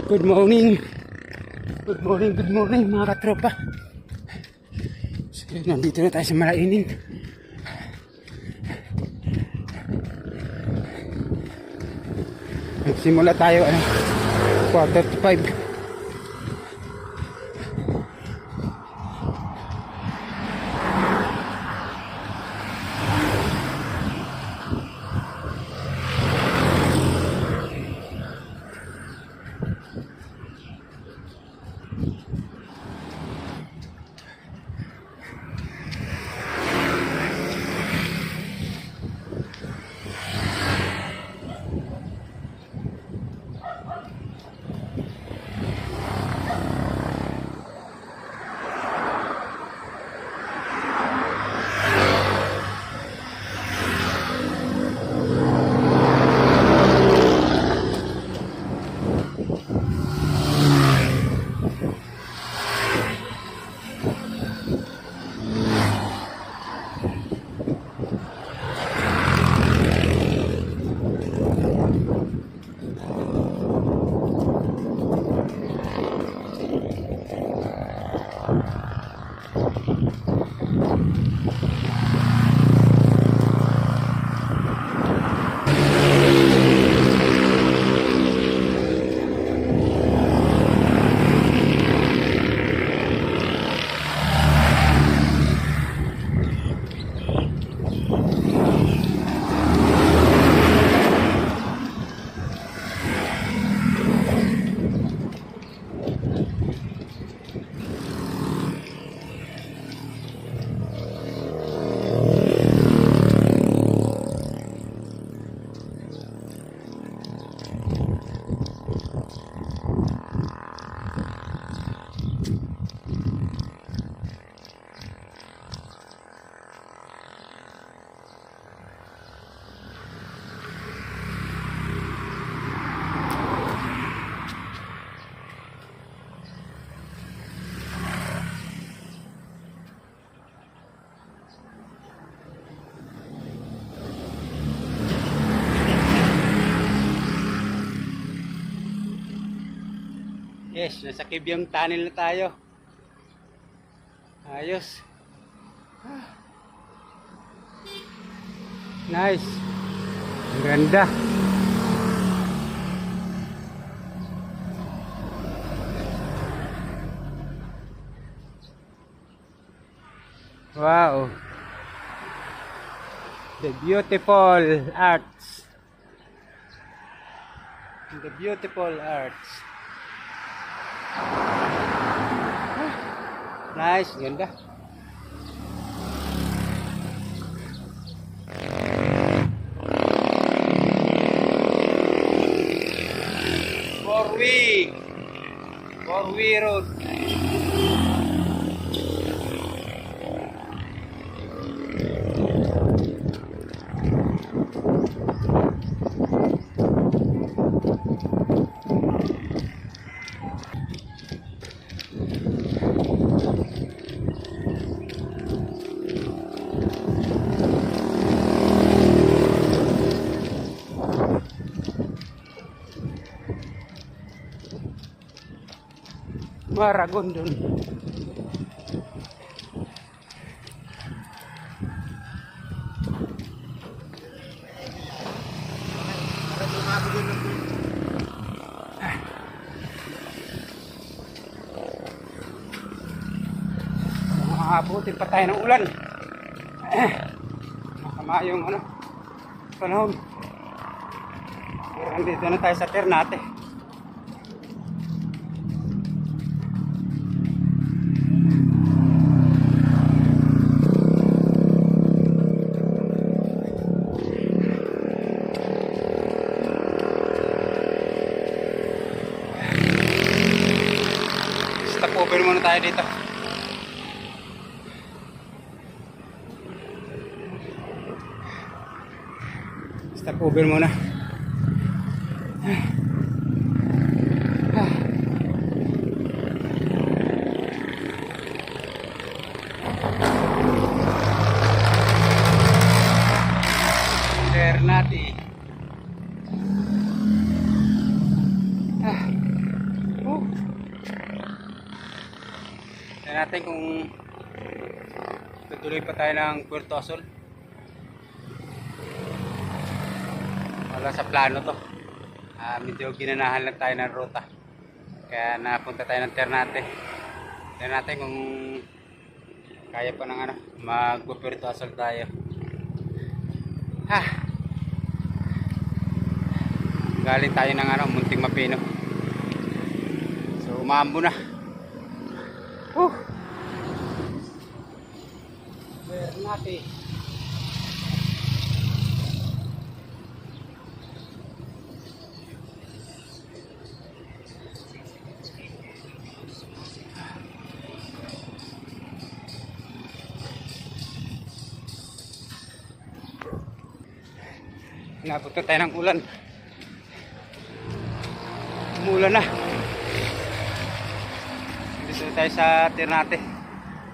Good morning. Good morning, good morning mga katropa. So, nandito na tayo sa Malainin. Nagsimula tayo 4:45. Yes, nasa Kibyang Tunnel na tayo. Ayos. Nice. Ang ganda. Wow. The beautiful arts. The beautiful arts. Nice, ganda. Four-way road. Maragon dun. Makabutin pa tayo ng ulan. Masama yung panahon. Pero nandito na tayo sa Ternate. Stop-over muna tayo dito. Stop-over muna. Ternate. Tignan natin kung tutuloy pa tayo ng Puerto Azul. Wala sa plano to. Medyo ginanahan lang tayo ng ruta. Kaya napunta tayo ng Ternate. Tignan natin kung kaya pa ng mag-Puerto Azul tayo. Galing tayo ng Munting Mapino. So umaambo na. Ternate. Napunta tayo ng ulan. Umulan na. Dito tayo sa Ternate.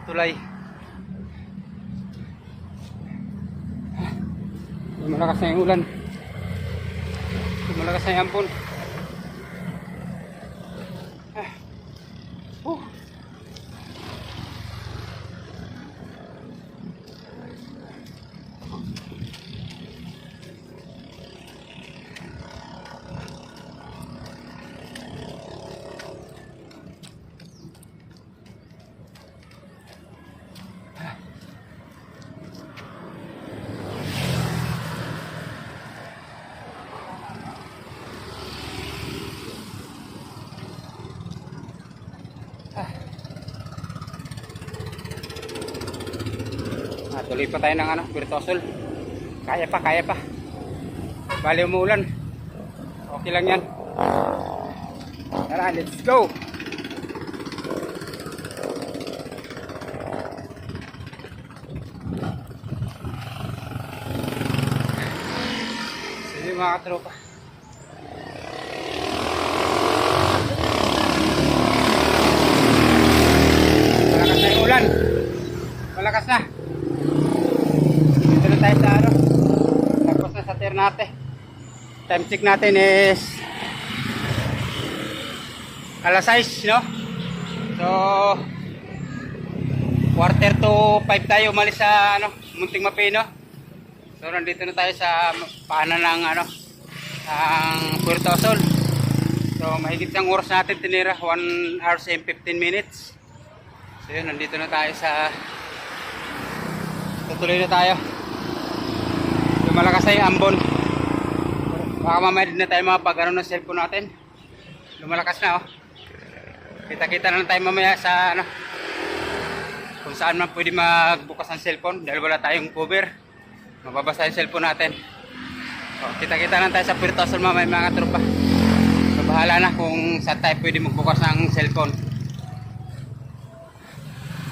Tulay. Malakas na yung ulan. Malakas na yung ampon. Tuloy pa tayo ng Puerto Azul. Kaya pa. Bali umuulan. Okay lang yan. Tara, let's go. Sige mga katropa. Malakas na yung ulan. Malakas na. Tayo sa tapos na sa Ternate. Time check natin is alas 6, no? So 4:45 tayo umalis sa Munting Mapino. So nandito na tayo sa paanan ng ang Puerto Azul. So mahigit ang oras natin tinira, 1 hours and 15 minutes. So yun, nandito na tayo sa tutuloy na tayo. Lumalakas na yung ambon. Baka mamaya din na tayo mapag ng cellphone natin. Lumalakas na, oh. Kita-kita na lang tayo mamaya sa kung saan man pwede magbukas ng cellphone dahil wala tayong cover. Mababasa yung cellphone natin. So, kita-kita lang tayo sa Puerto Azul mamaya mga tropa. So, bahala na kung saan tayo pwede magbukas ng cellphone.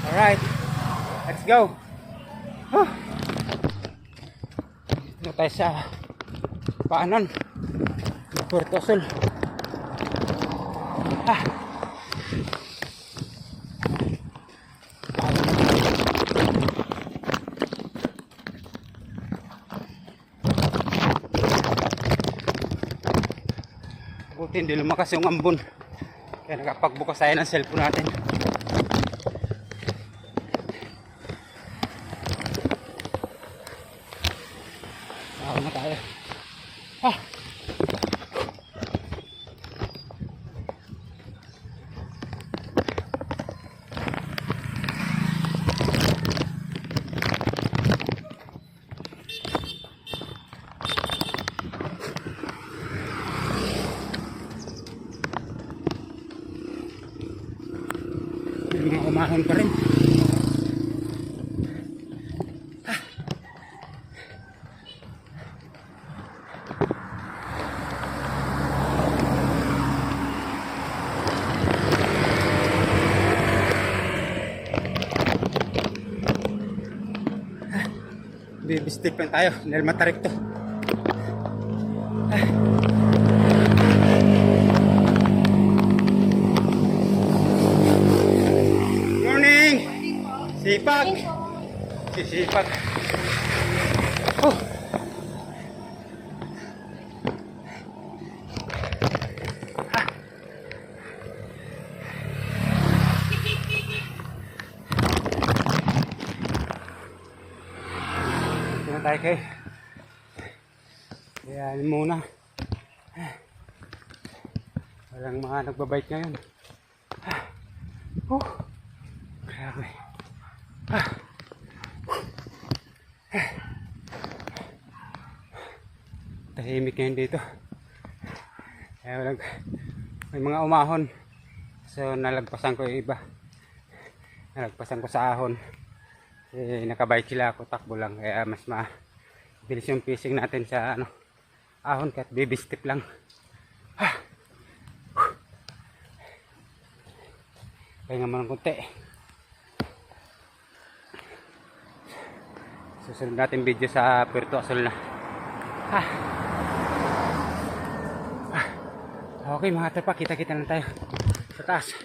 Alright, let's go. Dito tayo sa paanan ng Puerto Azul. Buti hindi lumakas yung ambon. Kaya nakapagbukas tayo ng cellphone natin. Na tayo. May mga umahon pa rin. Bibistik lang tayo dahil matarik to. Morning! Sipag! Sisipag! Oh! kayo. Ayan muna. Walang mga nagbabike ngayon. Grabe. Tahimik ngayon dito. May mga umahon. So nalagpasan ko yung iba. Nalagpasan ko sa ahon. Nakabike sila ako, takbo lang. Kaya mas mabilis yung fishing natin sa ahon kahit baby step lang. Kaya nga man ng konti. Susunod natin video sa Puerto Azul na. Okay mga tropa, kita-kita na tayo sa taas.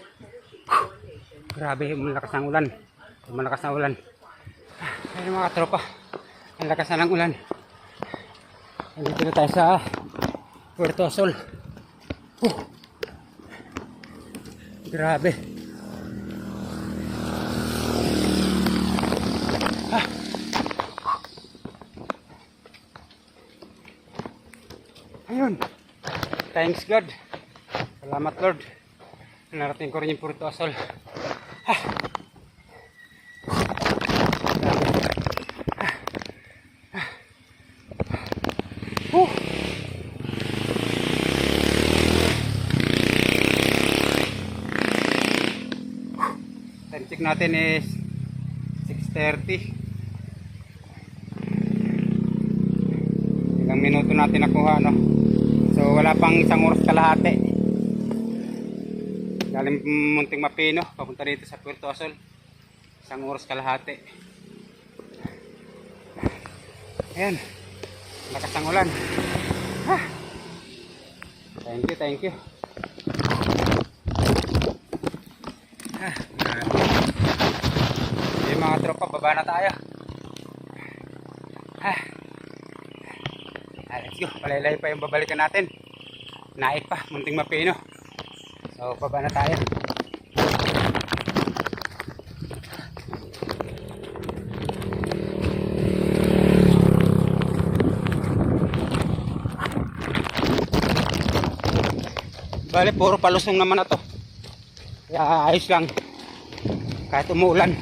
Grabe, malakas ng ulan. Malakas na ulan. Ayun mga tropa, ang lakas na ng ulan. Nandito na tayo sa Puerto Azul. Grabe. Ayun. Thanks God. Salamat Lord. Narating ko rin yung Puerto Azul. Time check natin is 6:30. Ilang minuto natin nakuha, no? So wala pang isang oras kalahati. Galing Munting Mapino papunta dito sa Puerto Azul. Isang oras kalahati. Ayan. Lakas ng ulan. Thank you. Yung mga tropa, baba na tayo. Let's go. Palaylay pa yung babalikan natin. Naik pa, Munting Mapino. So, baba na tayo. Bale, puro palusong naman na to. Kaya ayos lang. Kahit umuulan.